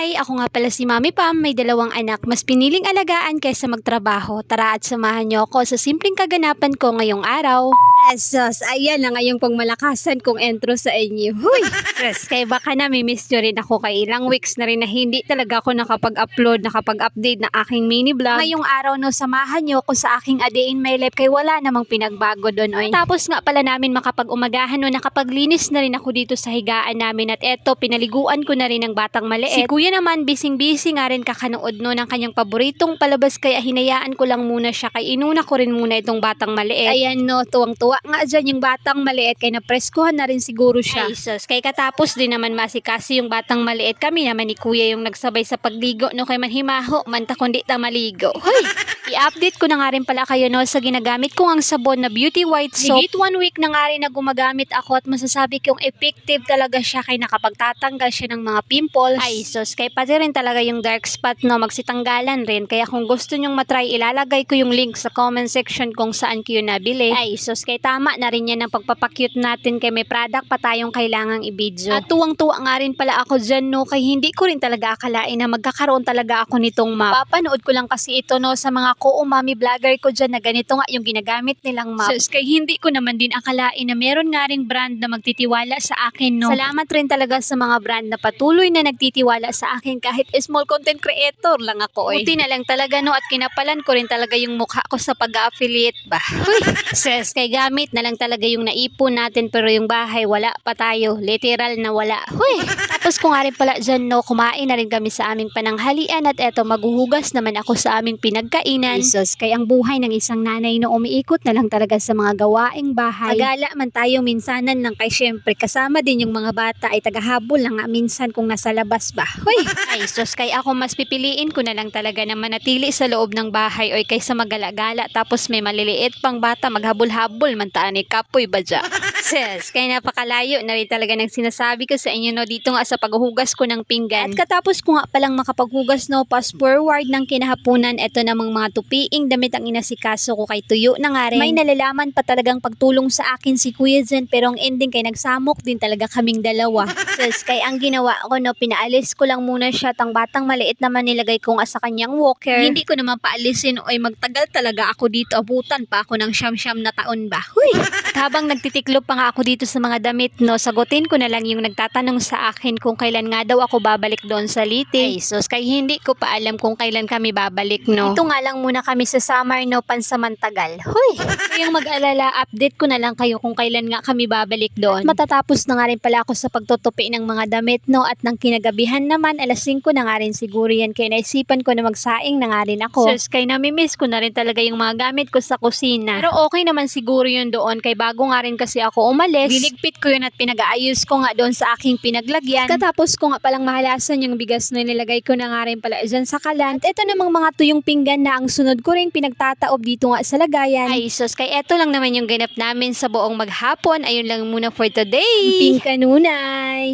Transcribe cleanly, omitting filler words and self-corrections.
Hi! Ako nga pala si Mami Pam, may 2 anak. Mas piniling alagaan kaysa magtrabaho. Tara at samahan niyo ako sa simpleng kaganapan ko ngayong araw. Esos, ayan na ngayong pangmalakasan kong intro sa inyo. Huy! Yes, kaya baka namimiss nyo rin ako kay ilang weeks na rin na hindi talaga ako nakapag-upload, nakapag-update ng aking mini vlog. Ngayong araw no, samahan nyo ako sa aking a day in my life kay wala namang pinagbago doon. Tapos nga pala namin makapag-umagahan no, nakapaglinis na rin ako dito sa higaan namin at eto, pinaliguan ko na rin ng batang maliit. Si kuya naman, busy nga rin kakanood no ng kanyang paboritong palabas kaya hinayaan ko lang muna siya kay inuna ko rin muna itong batang maliit. Ayan no, tuwang-tuwa nga dyan yung batang maliit kay napreskuhan na rin siguro siya. Ay sus, kay katapos din naman masikasi yung batang maliit, kami naman ni kuya yung nagsabay sa pagligo no kay manhimaho, manta kundi ta maligo. Hoy! I-update ko na nga rin pala kayo no sa ginagamit ko ang sabon na Beauty White Soap. Higit 1 week na nga rin na gumagamit ako at masasabi kong effective talaga siya kay nakapagtatanggal siya ng mga pimples. Ay sus, kay pati rin talaga yung dark spot no, magsitanggalan rin. Kaya kung gusto nyong matry, ilalagay ko yung link sa comment section kung saan ko yun nabili. Ay sus, kay tama na rin yan ang pagpapakyut natin kay may product pa tayong kailangang i-video. At tuwang-tuwa nga rin pala ako dyan no, kay hindi ko rin talaga akalain na magkakaroon talaga ako nitong map. Papanood ko lang kasi ito no sa mga ko-umami vlogger ko dyan na ganito nga yung ginagamit nilang map. Sus, kay hindi ko naman din akalain na meron nga ring brand na magtitiwala sa akin no. Salamat rin talaga sa mga brand na patuloy na nagtitiwala sa akin kahit small content creator lang ako eh. Buti na lang talaga no at kinapalan ko rin talaga yung mukha ko sa pag-affiliate ba. Uy, sus, kay gamit na lang talaga yung naipon natin pero yung bahay wala pa tayo. Literal na wala. Uy, tapos kung nga rin pala dyan no, kumain na rin kami sa aming pananghalian at eto maghuhugas naman ako sa aming pinagkainan. Sus, kay ang buhay ng isang nanay no umiikot na lang talaga sa mga gawaing bahay. Magala man tayo minsanan lang kay syempre kasama din yung mga bata ay tagahabol lang nga minsan kung nasa labas ba. Hoy! Ay sus, kay ako mas pipiliin ko na lang talaga na manatili sa loob ng bahay oy kaysa magala-gala tapos may maliliit pang bata maghabol-habol man taan ni kapoy ba dya. Sus, kay napakalayo na rin talaga ng sinasabi ko sa inyo no dito nga sa paghuhugas ko ng pinggan. At katapos ko nga palang makapaghugas no, fast forward ng kinahapunan, eto namang mga tupiing damit ang inasikaso ko kay tuyo na nga rin. May nalalaman pa talagang pagtulong sa akin si Kuya Zen pero ang ending kay nagsamok din talaga kaming dalawa. Sus, kay ang ginawa ko no, pinaalis ko lang muna siya tang batang maliit naman nilagay ko nga sa kanyang walker. Hindi ko naman paalisin oy magtagal talaga ako dito, abutan pa ako ng siyam-siyam na taon ba. Huy! At habang nagtitiklop pa nga ako dito sa mga damit no, sagutin ko na lang yung nagtatanong sa akin kung kailan nga daw ako babalik doon sa Liti. Ay sus, kay hindi ko pa alam kung kailan kami babalik no. Ito nga lang muna kami sa summer no, pansamantagal. Huy! Kayong mag-alala, update ko na lang kayo kung kailan nga kami babalik doon. At matatapos na nga rin pala ako sa pagtutupi ng mga damit no, at ng kinagabihan naman alas 5 na nga rin siguro yan kaya naisipan ko na magsaing na nga rin ako. Sus, kay namimiss ko na rin talaga yung mga gamit ko sa kusina. Pero okay naman siguro yun doon kay bago nga rin kasi ako umalis, biligpit ko yun at pinag-aayos ko nga doon sa aking pinaglagyan. Katapos ko nga palang mahalasan yung bigas na nilagay ko na nga rin pala dyan sa kalan. At ito namang mga tuyong pinggan na ang sunod ko rin pinagtataob dito nga sa lagayan. Ay sus, kay eto lang naman yung ganap namin sa buong maghapon. Ayun lang muna for today. Pingkanunay!